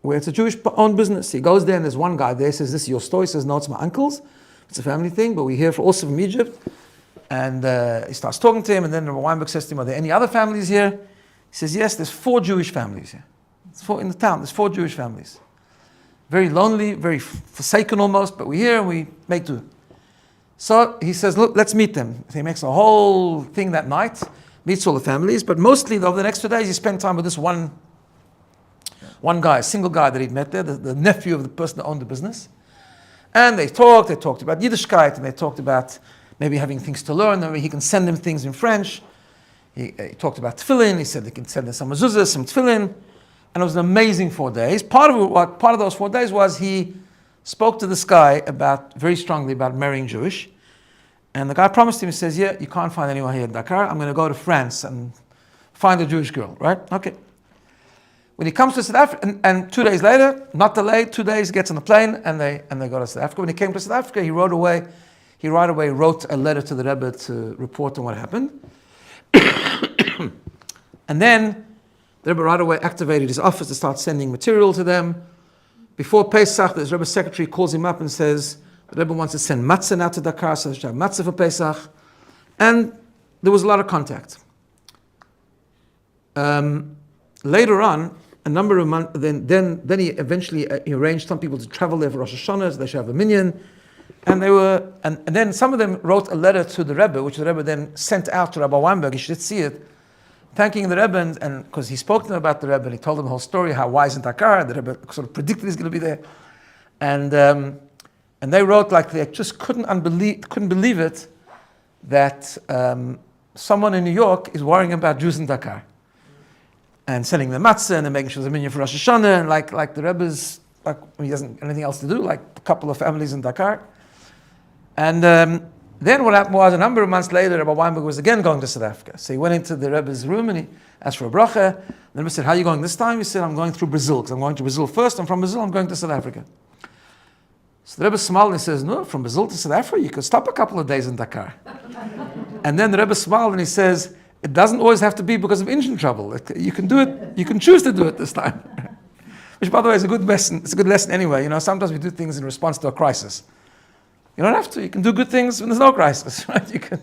it's a Jewish-owned business. He goes there and there's one guy there. He says, "This is your store?" He says, "No, it's my uncle's. It's a family thing, but we're here also from Egypt." And he starts talking to him, and then Rabbi Weinberg says to him, "Are there any other families here?" He says, "Yes, there's 4 Jewish families here. In the town, there's 4 Jewish families. Very lonely, very forsaken almost, but we're here and we make do." So he says, "Look, let's meet them." So he makes a whole thing that night, meets all the families, but mostly over the next 2 days he spent time with this one guy, a single guy that he'd met there, the nephew of the person that owned the business. And they talked about Yiddishkeit, and they talked about maybe having things to learn, maybe he can send them things in French. He talked about tefillin, he said he can send them some mezuzah, some tefillin. And it was an amazing 4 days. Part of those 4 days was he spoke to this guy very strongly about marrying Jewish. And the guy promised him, he says, "Yeah, you can't find anyone here in Dakar. I'm going to go to France and find a Jewish girl," right? Okay. When he comes to South Africa, and 2 days later, not delayed, 2 days, he gets on the plane and they go to South Africa. When he came to South Africa, he right away wrote a letter to the Rebbe to report on what happened. And then the Rebbe right away activated his office to start sending material to them. Before Pesach, the Rebbe's secretary calls him up and says, the Rebbe wants to send matzah out to Dakar, so they should have matzah for Pesach. And there was a lot of contact. Later on, a number of months, then he eventually he arranged some people to travel there for Rosh Hashanah, so they should have a minyan. And then some of them wrote a letter to the Rebbe, which the Rebbe then sent out to Rabbi Weinberg. You should see it, thanking the Rebbe, and because he spoke to them about the Rebbe, and he told them the whole story, how wise in Dakar, the Rebbe sort of predicted he's going to be there. And they wrote like they just couldn't believe it that someone in New York is worrying about Jews in Dakar and selling them matzah and then making sure there's a minyan for Rosh Hashanah, and like the Rebbe's, like he doesn't anything else to do, like a couple of families in Dakar. And then what happened was, a number of months later, Rabbi Weinberg was again going to South Africa. So he went into the Rebbe's room and he asked for a bracha. The Rebbe said, "How are you going this time?" He said, "I'm going through Brazil, because I'm going to Brazil first, and from Brazil I'm going to South Africa." So the Rebbe smiled and he says, "No, from Brazil to South Africa, you could stop a couple of days in Dakar." And then the Rebbe smiled and he says, "It doesn't always have to be because of engine trouble. You can do it, you can choose to do it this time." Which, by the way, is a good lesson. It's a good lesson anyway. Sometimes we do things in response to a crisis. You don't have to. You can do good things when there's no crisis, right? You can.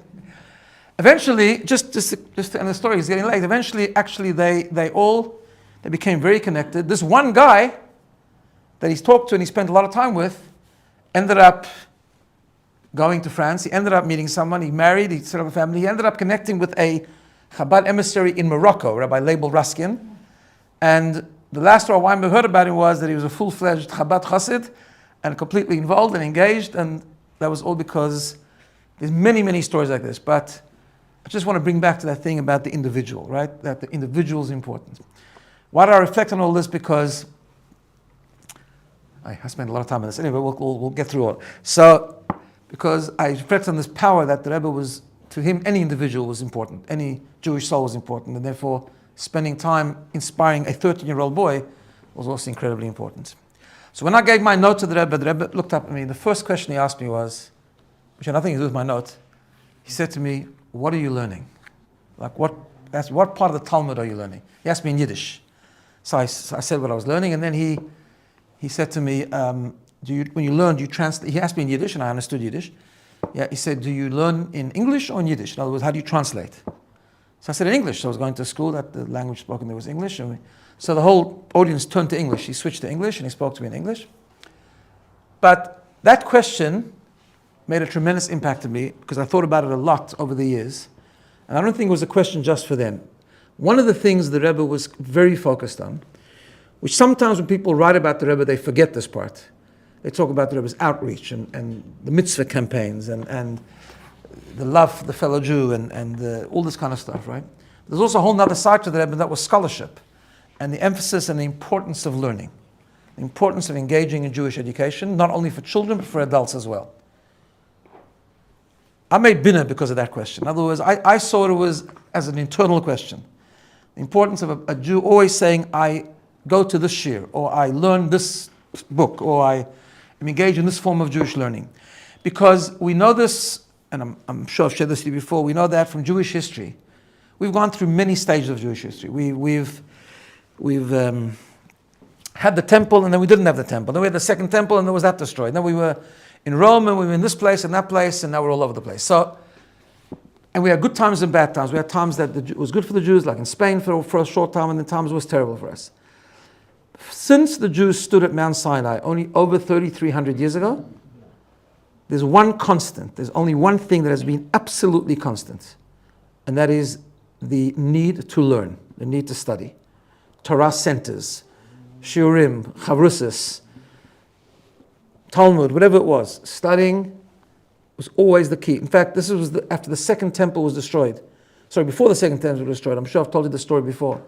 Eventually, just and the story is getting late. Eventually, actually, they became very connected. This one guy that he's talked to and he spent a lot of time with ended up going to France. He ended up meeting someone. He married. He set up a family. He ended up connecting with a Chabad emissary in Morocco, Rabbi Label Ruskin. And the last Rabbi Weinberg heard about him was that he was a full-fledged Chabad Chassid and completely involved and engaged, and that was all because there's many, many stories like this. But I just want to bring back to that thing about the individual, right? That the individual is important. Why do I reflect on all this? Because I spent a lot of time on this. Anyway, we'll get through all. So, because I reflect on this power that the Rebbe was, to him, any individual was important. Any Jewish soul was important, and therefore spending time inspiring a 13-year-old boy was also incredibly important. So when I gave my note to the Rebbe looked up at me. The first question he asked me was, which had nothing to do with my note, he said to me, "What are you learning? Like what part of the Talmud are you learning?" He asked me in Yiddish. So I said what I was learning, and then he said to me, when you learn, do you translate? He asked me in Yiddish, and I understood Yiddish. Yeah, he said, do you learn in English or in Yiddish? In other words, how do you translate? So I said in English. So I was going to school that the language spoken there was English. So the whole audience turned to English. He switched to English and he spoke to me in English. But that question made a tremendous impact on me because I thought about it a lot over the years. And I don't think it was a question just for them. One of the things the Rebbe was very focused on, which sometimes when people write about the Rebbe, they forget this part. They talk about the Rebbe's outreach and the mitzvah campaigns and the love for the fellow Jew and all this kind of stuff, right? There's also a whole other side to the Rebbe, that was scholarship and the emphasis and the importance of learning, the importance of engaging in Jewish education, not only for children, but for adults as well. I made BINA because of that question. In other words, I saw it was as an internal question. The importance of a Jew always saying, I go to this shir, or I learn this book, or I am engaged in this form of Jewish learning. Because we know this, and I'm sure I've shared this with you before, we know that from Jewish history. We've gone through many stages of Jewish history. We've had the temple, and then we didn't have the temple. Then we had the second temple, and then was that destroyed. Then we were in Rome, and we were in this place and that place, and now we're all over the place. So, and we had good times and bad times. We had times that it was good for the Jews, like in Spain for a short time, and then times it was terrible for us. Since the Jews stood at Mount Sinai only over 3,300 years ago, there's one constant. There's only one thing that has been absolutely constant, and that is the need to learn, the need to study. Torah centers, shiurim, chavrusis, Talmud, whatever it was, studying was always the key. In fact, this was after the second temple was destroyed. Sorry, before the second temple was destroyed. I'm sure I've told you the story before,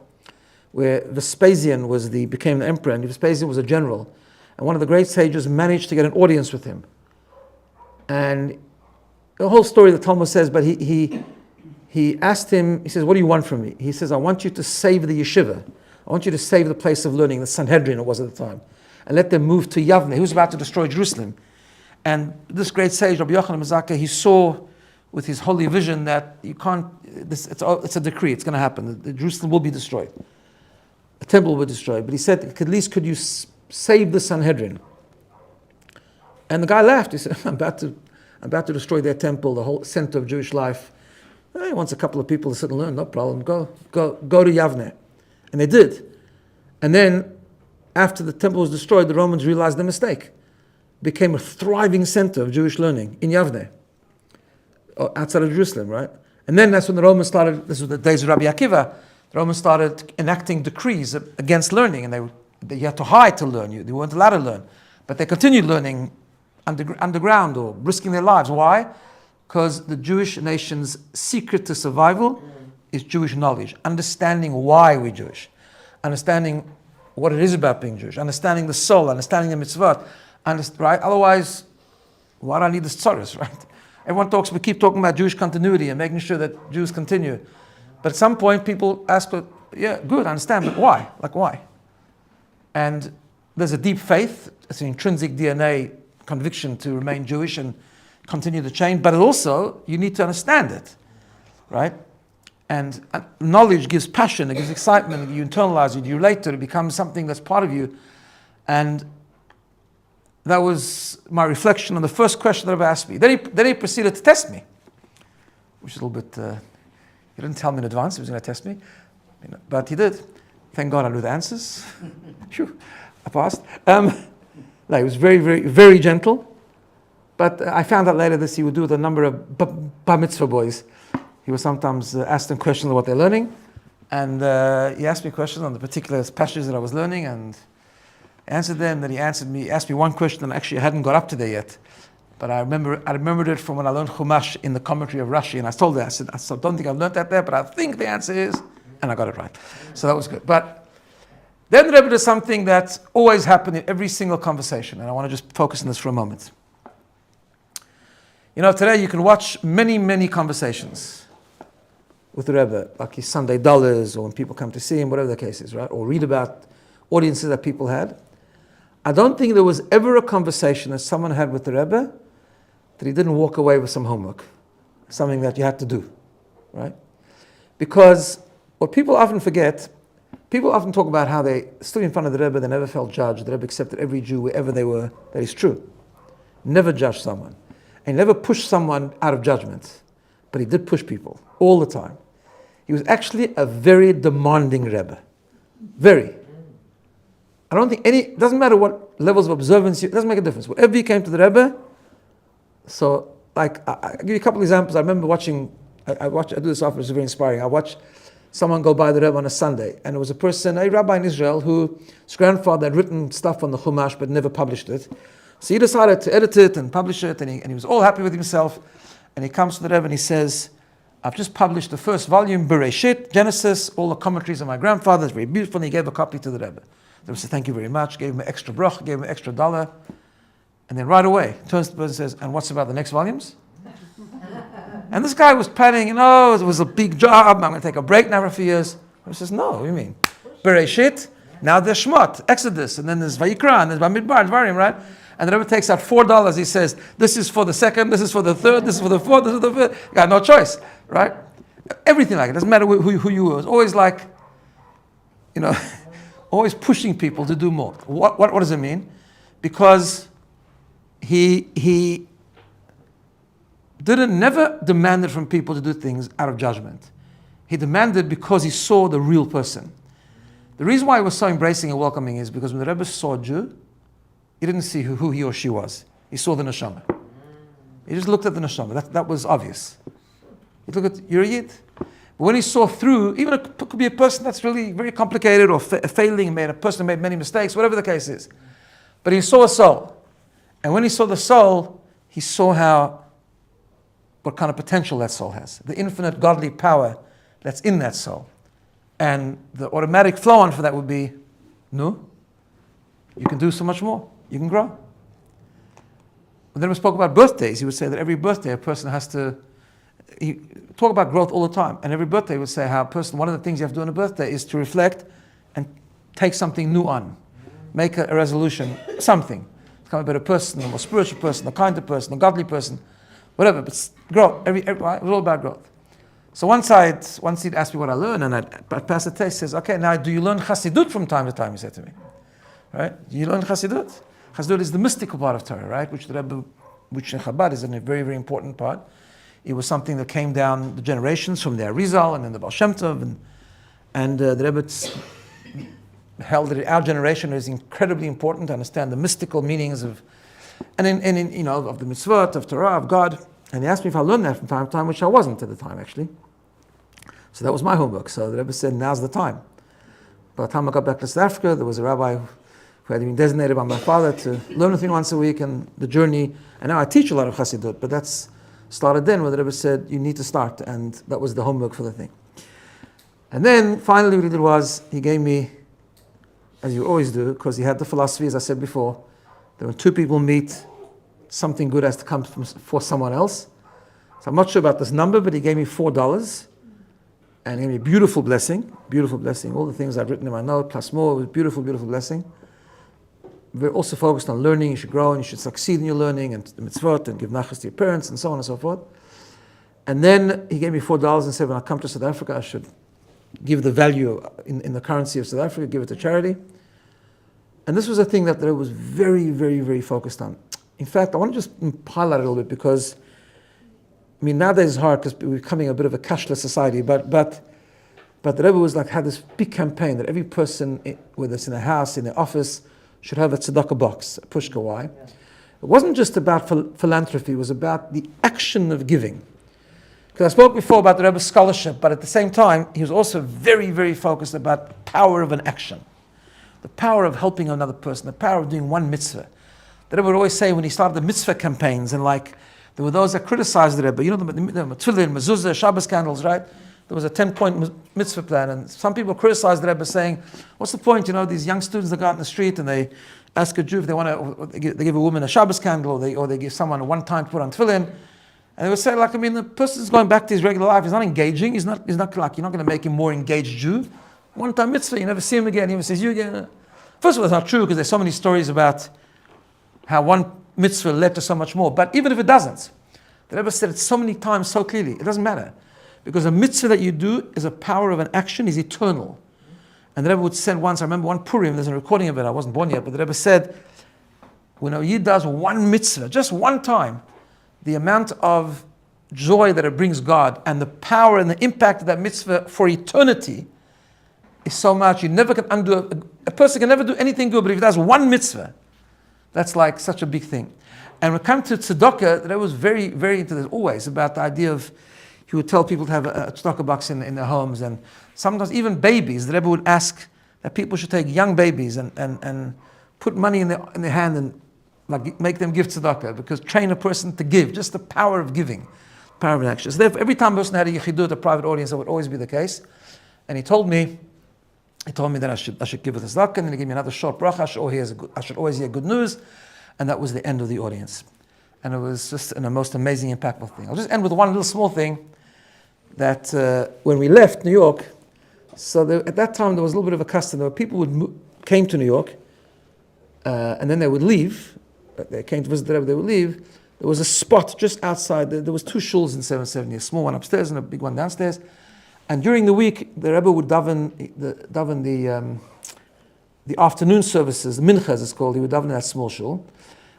where Vespasian became the emperor, and Vespasian was a general, and one of the great sages managed to get an audience with him. And the whole story the Talmud says, but he asked him, he says, what do you want from me? He says, I want you to save the yeshiva. I want you to save the place of learning, the Sanhedrin it was at the time, and let them move to Yavne. He was about to destroy Jerusalem. And this great sage, Rabbi Yochanan Mizaka, he saw with his holy vision that you can't, it's a decree, it's going to happen. Jerusalem will be destroyed. The temple will be destroyed. But he said, at least could you save the Sanhedrin? And the guy laughed. He said, I'm about to destroy their temple, the whole center of Jewish life. He wants a couple of people to sit and learn, no problem. Go to Yavne. And they did. And then, after the temple was destroyed, the Romans realized their mistake. Became a thriving center of Jewish learning in Yavne, outside of Jerusalem, right? And then that's when the Romans started, this was the days of Rabbi Akiva, the Romans started enacting decrees against learning, and you had to hide to learn, you weren't allowed to learn. But they continued learning underground or risking their lives. Why? Because the Jewish nation's secret to survival is Jewish knowledge, understanding why we're Jewish, understanding what it is about being Jewish, understanding the soul, understanding the mitzvot, right? Otherwise, why do I need the tzoros, right? Everyone we keep talking about Jewish continuity and making sure that Jews continue. But at some point, people ask, yeah, good, I understand, but why? Like, why? And there's a deep faith, it's an intrinsic DNA conviction to remain Jewish and continue the chain, but also, you need to understand it, right? And knowledge gives passion, it gives excitement, you internalize it, you relate to it, it becomes something that's part of you. And that was my reflection on the first question that I've asked me. Then he proceeded to test me, which is a little bit, he didn't tell me in advance he was going to test me, but he did. Thank God I knew the answers. Phew, I passed. No, he was very, very, very gentle, but I found out later this he would do with a number of bar mitzvah boys. He would sometimes ask them questions on what they're learning, and he asked me questions on the particular passages that I was learning, and I answered them. Then he asked me one question, and actually I hadn't got up to there yet, but I remembered it from when I learned Chumash in the commentary of Rashi, and I told her, I said, I don't think I've learned that there, but I think the answer is, and I got it right. So that was good. But then the Rebbe did something that's always happened in every single conversation, and I want to just focus on this for a moment. You know, today you can watch many, many conversations with the Rebbe, like his Sunday dollars, or when people come to see him, whatever the case is, right? Or read about audiences that people had. I don't think there was ever a conversation that someone had with the Rebbe that he didn't walk away with some homework, something that you had to do, right? Because what people often forget, people often talk about how they stood in front of the Rebbe, they never felt judged, the Rebbe accepted every Jew wherever they were. That is true. Never judged someone. And he never pushed someone out of judgment. But he did push people all the time. He was actually a very demanding Rebbe. Very. I don't think it doesn't matter what levels of observance, it doesn't make a difference. Wherever you came to the Rebbe, so like, I'll give you a couple of examples. I remember watching, I do this often, it's very inspiring. I watched someone go by the Rebbe on a Sunday, and it was a person, a rabbi in Israel, whose grandfather had written stuff on the Chumash but never published it. So he decided to edit it and publish it, and he was all happy with himself. And he comes to the Rebbe and he says, I've just published the first volume, Bereshit, Genesis, all the commentaries of my grandfather. It's very beautiful. And he gave a copy to the Rebbe. The Rebbe said, thank you very much. Gave him an extra brach, gave him an extra $1. And then right away, turns to the person and says, and what's about the next volumes? And this guy was planning, it was a big job. I'm going to take a break now for a few years. He says, no, what do you mean? Bereshit, now there's Shmot, Exodus, and then there's Vayikra, and there's Bamidbar, Dvarim, right? And the Rebbe takes out $4. He says, this is for the second, this is for the third, this is for the fourth, this is for the fifth. You got no choice, right? Everything like it. Doesn't matter who you were. It's always like, always pushing people to do more. What does it mean? Because he never demanded from people to do things out of judgment. He demanded because he saw the real person. The reason why he was so embracing and welcoming is because when the Rebbe saw a Jew, he didn't see who he or she was. He saw the neshama. He just looked at the neshama. That was obvious. He looked at, you're a Yid. But when he saw through, even it could be a person that's really very complicated or failing, a person who made many mistakes, whatever the case is. But he saw a soul. And when he saw the soul, he saw what kind of potential that soul has. The infinite godly power that's in that soul. And the automatic flow on for that would be, no, you can do so much more. You can grow. When then we spoke about birthdays, he would say that every birthday a person has to, he talk about growth all the time. And every birthday he would say how a person, one of the things you have to do on a birthday is to reflect and take something new on. Make a resolution, something. Become a better person, a more spiritual person, a kinder person, a godly person, whatever. But grow. Right? It was all about growth. So once he'd asked me what I learned, and I'd pass the test, he says, okay, now do you learn Chassidut from time to time, he said to me. Right? Do you learn Chassidut? Chassidut is the mystical part of Torah, right? Which in Chabad is a very, very important part. It was something that came down the generations from the Arizal and then the Baal Shem Tov, and the Rebbe held that our generation is incredibly important to understand the mystical meanings of the mitzvot, of Torah, of God. And he asked me if I learned that from time to time, which I wasn't at the time, actually. So that was my homework. So the Rebbe said, now's the time. By the time I got back to South Africa, there was a rabbi who had been designated by my father to learn with me once a week, and the journey, and now I teach a lot of Chassidut, but that's started then when the Rebbe said, you need to start, and that was the homework for the thing. And then, finally, what he did was, he gave me, as you always do, because he had the philosophy, as I said before, that when two people meet, something good has to come for someone else. So I'm not sure about this number, but he gave me $4, and he gave me a beautiful blessing, all the things I've written in my note, plus more, it was a beautiful, beautiful blessing. We're also focused on learning. You should grow and you should succeed in your learning and the mitzvot and give nachas to your parents and so on and so forth. And then he gave me $4 and said, when I come to South Africa, I should give the value in the currency of South Africa, give it to charity. And this was a thing that I was very, very, very focused on. In fact, I want to just highlight it a little bit because, nowadays it's hard because we're becoming a bit of a cashless society, but the Rebbe had this big campaign that every person, whether it's in a house, in an office, should have a tzedakah box, a pushka. Why? It wasn't just about philanthropy, it was about the action of giving. Because I spoke before about the Rebbe's scholarship, but at the same time, he was also very, very focused about the power of an action. The power of helping another person, the power of doing one mitzvah. The Rebbe would always say when he started the mitzvah campaigns, and there were those that criticized the Rebbe, the tefillin, mezuzah, Shabbos candles, right? There was a 10-point mitzvah plan, and some people criticized the Rebbe saying, what's the point, these young students that go out in the street and they ask a Jew if they want to, they give a woman a Shabbos candle, or they give someone a one-time to put on tefillin, and they would say, the person's going back to his regular life, he's not engaging, he's not you're not going to make him more engaged Jew. One-time mitzvah, you never see him again, he never sees you again. First of all, it's not true, because there's so many stories about how one mitzvah led to so much more, but even if it doesn't, the Rebbe said it so many times so clearly, it doesn't matter. Because a mitzvah that you do is a power of an action, is eternal. And the Rebbe would say once, I remember one Purim, there's a recording of it, I wasn't born yet, but the Rebbe said, when a Yid does one mitzvah, just one time, the amount of joy that it brings God and the power and the impact of that mitzvah for eternity is so much. You never can undo a person can never do anything good, but if he does one mitzvah, that's like such a big thing. And when it comes to tzedakah, that was very, very into this always about the idea of, he would tell people to have a tzedakah box in their homes, and sometimes even babies. The Rebbe would ask that people should take young babies and put money in their hand and like make them give tzedakah, because train a person to give, just the power of giving, power of action. So therefore, every time a person had a yichidut, a private audience, that would always be the case. And he told me that I should give with tzedakah, and then he gave me another short bracha. I should always hear good news, and that was the end of the audience. And it was just a most amazing, impactful thing. I'll just end with one little small thing. That when we left New York, so at that time there was a little bit of a custom. There were people who came to New York, and then they would leave. They came to visit the Rebbe, they would leave. There was a spot just outside. There was two shuls in 770, a small one upstairs and a big one downstairs. And during the week, the Rebbe would daven the afternoon services, the mincha as it's called. He would daven in that small shul.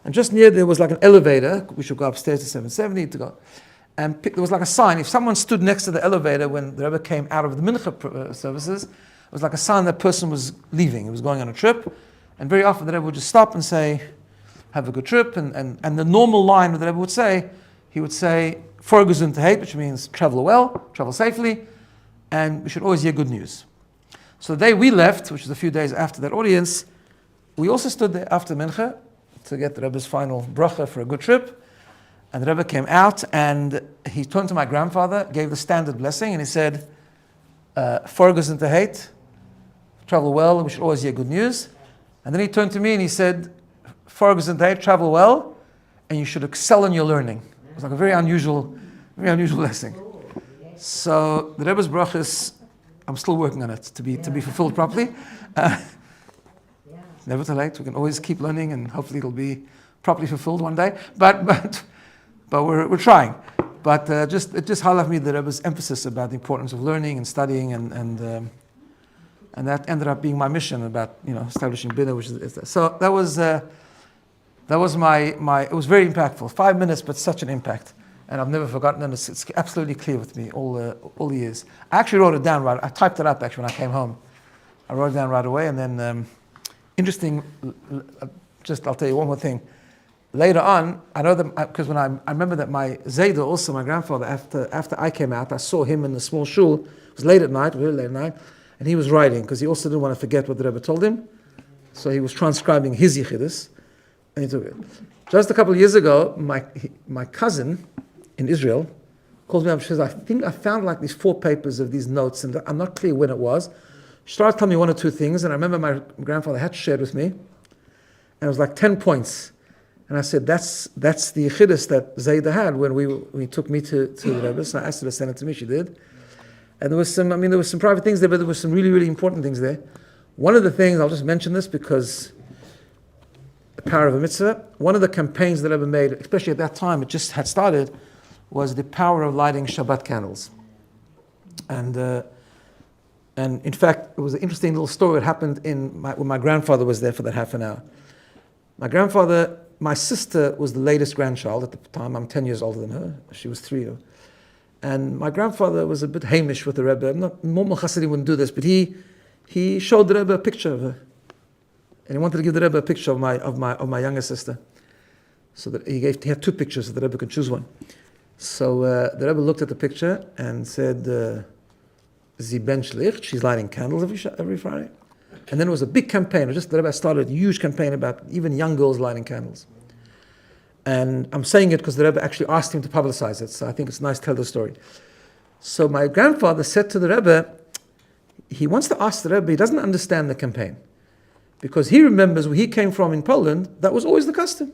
And just near there was like an elevator. We should go upstairs to 770 to go. And there was like a sign. If someone stood next to the elevator when the Rebbe came out of the mincha services, it was like a sign that person was leaving. He was going on a trip. And very often the Rebbe would just stop and say, have a good trip. And the normal line that the Rebbe would say, he would say, Forgesund to hate, which means travel well, travel safely, and we should always hear good news. So the day we left, which was a few days after that audience, we also stood there after mincha to get the Rebbe's final bracha for a good trip. And the Rebbe came out and he turned to my grandfather, gave the standard blessing, and he said, Forgesund to hate, travel well, and we should always hear good news. And then he turned to me and he said, Forgesund to hate, travel well, and you should excel in your learning. It was like a very unusual blessing. So the Rebbe's brachas, I'm still working on it to be fulfilled properly. Never too late. We can always keep learning, and hopefully it'll be properly fulfilled one day. But we're trying. But it just highlighted me the Rebbe's emphasis about the importance of learning and studying, and that ended up being my mission about establishing BINA, which is so that was my it was very impactful. 5 minutes, but such an impact, and I've never forgotten. And it's absolutely clear with me all the years. I actually wrote it down I typed it up actually when I came home. I wrote it down right away, and then interesting. I'll tell you one more thing. Later on, I know that because when I remember that my Zayda, also my grandfather, after I came out, I saw him in the small shul. It was late at night, really late at night, and he was writing because he also didn't want to forget what the Rebbe told him. So he was transcribing his yichidus, and he took it. Just a couple of years ago, my cousin in Israel called me up. She says, "I think I found like these 4 papers of these notes, and I'm not clear when it was." She started telling me 1 or 2 things, and I remember my grandfather had shared with me, and it was like 10 points. And I said, that's the yichidus that Zayda had when he took me to the Rebbe. So I asked her to send it to me. She did. And there was some private things there, but there were some really, really important things there. One of the things, I'll just mention this because the power of a mitzvah. One of the campaigns that Rebbe made, especially at that time, it just had started, was the power of lighting Shabbat candles. And in fact, it was an interesting little story that happened when my grandfather was there for that half an hour. My sister was the latest grandchild at the time. I'm 10 years older than her. She was 3. And my grandfather was a bit Hamish with the Rebbe. Normal Hasidim wouldn't do this, but he showed the Rebbe a picture of her. And he wanted to give the Rebbe a picture of my younger sister. So that he had 2 pictures, so the Rebbe could choose one. So the Rebbe looked at the picture and said, "Sie ben shlich," she's lighting candles every Friday. And then it was a big campaign. The Rebbe started a huge campaign about even young girls lighting candles. And I'm saying it because the Rebbe actually asked him to publicize it. So I think it's nice to tell the story. So my grandfather said to the Rebbe, he wants to ask the Rebbe, he doesn't understand the campaign. Because he remembers where he came from in Poland, that was always the custom.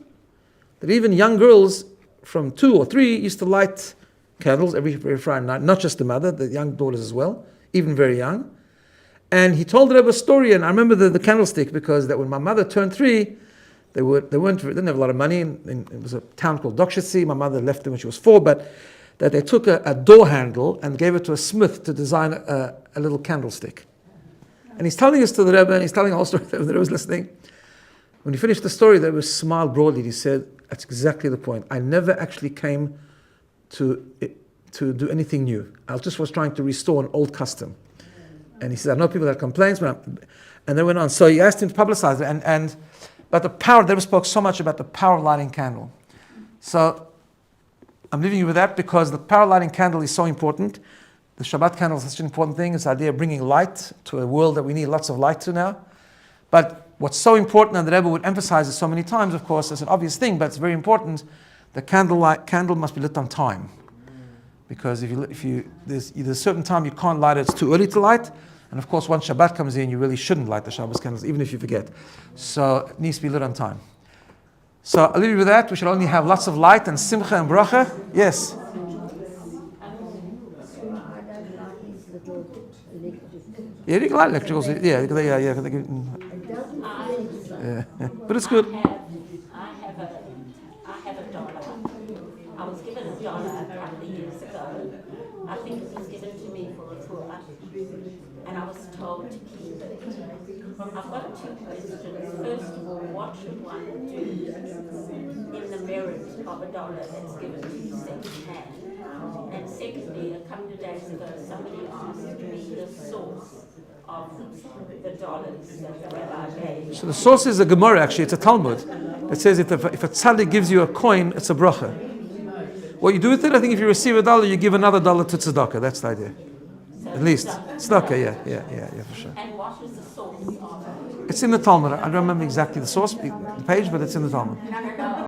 That even young girls from 2 or 3 used to light candles every Friday night. Not just the mother, the young daughters as well, even very young. And he told the Rebbe a story, and I remember the candlestick, because that when my mother turned 3, they didn't have a lot of money. It was a town called Dokshitsi. My mother left them when she was 4, but that they took a door handle and gave it to a smith to design a little candlestick. And he's telling this to the Rebbe, and he's telling the whole story. The Rebbe was listening. When he finished the story, the Rebbe smiled broadly. He said, That's exactly the point. I never actually came to do anything new. I just was trying to restore an old custom. And he said, I know people that complains, and then went on. So he asked him to publicize it, but the power, they spoke so much about the power of lighting candle. So I'm leaving you with that because the power of lighting candle is so important. The Shabbat candle is such an important thing. It's the idea of bringing light to a world that we need lots of light to now. But what's so important, and the Rebbe would emphasize it so many times, of course, it's an obvious thing, but it's very important, the candle must be lit on time. Because there's a certain time you can't light it, it's too early to light, and of course once Shabbat comes in, you really shouldn't light the Shabbos candles, even if you forget. So it needs to be lit on time. So I'll leave you with that. We should only have lots of light and simcha and bracha. Yes? Yeah, you can light electricals. Yeah. But it's good. I have a dollar. I was given a dollar a couple of years ago. I think it was given to me for a tour, and I was told to keep it. I've got two questions. First of all, what should one do in the merit of a dollar that's given to you second-hand? And secondly, a couple of days ago, somebody asked me the source of the dollars that the rabbi gave. So the source is a Gemara, actually. It's a Talmud. It says if a tzaddik gives you a coin, it's a bracha. What you do with it, I think if you receive a dollar, you give another dollar to tzedakah. That's the idea. So at least. Tzedakah, yeah, for sure. And what is the source of it? It's in the Talmud. I don't remember exactly the source, the page, but it's in the Talmud. No,